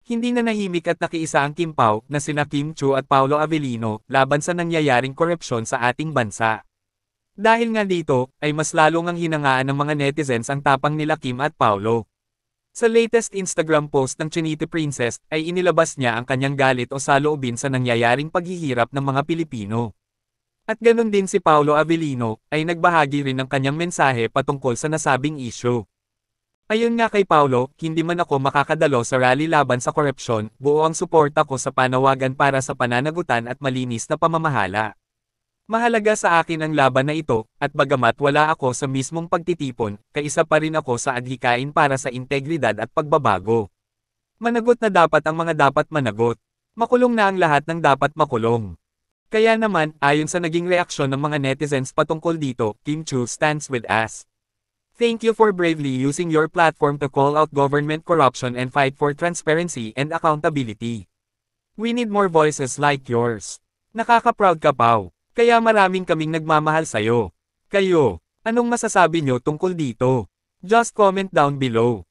Hindi na nahimik at nakiisa ang Kim Pao na sina Kim Chiu at Paolo Avellino laban sa nangyayaring korupsyon sa ating bansa. Dahil nga dito, ay mas lalong ang hinangaan ng mga netizens ang tapang nila Kim at Paolo. Sa latest Instagram post ng Chinita Princess ay inilabas niya ang kanyang galit o saloobin sa nangyayaring paghihirap ng mga Pilipino. At ganun din si Paolo Avellino ay nagbahagi rin ng kanyang mensahe patungkol sa nasabing issue. Ayon nga kay Paolo, hindi man ako makakadalo sa rally laban sa korupsyon, buo ang suporta ko sa panawagan para sa pananagutan at malinis na pamamahala. Mahalaga sa akin ang laban na ito, at bagamat wala ako sa mismong pagtitipon, kaisa pa rin ako sa adhikain para sa integridad at pagbabago. Managot na dapat ang mga dapat managot. Makulong na ang lahat ng dapat makulong. Kaya naman, ayon sa naging reaksyon ng mga netizens patungkol dito, Kim Chiu stands with us. Thank you for bravely using your platform to call out government corruption and fight for transparency and accountability. We need more voices like yours. Nakaka-proud ka, Pao. Kaya maraming kaming nagmamahal sa'yo. Kayo, anong masasabi nyo tungkol dito? Just comment down below.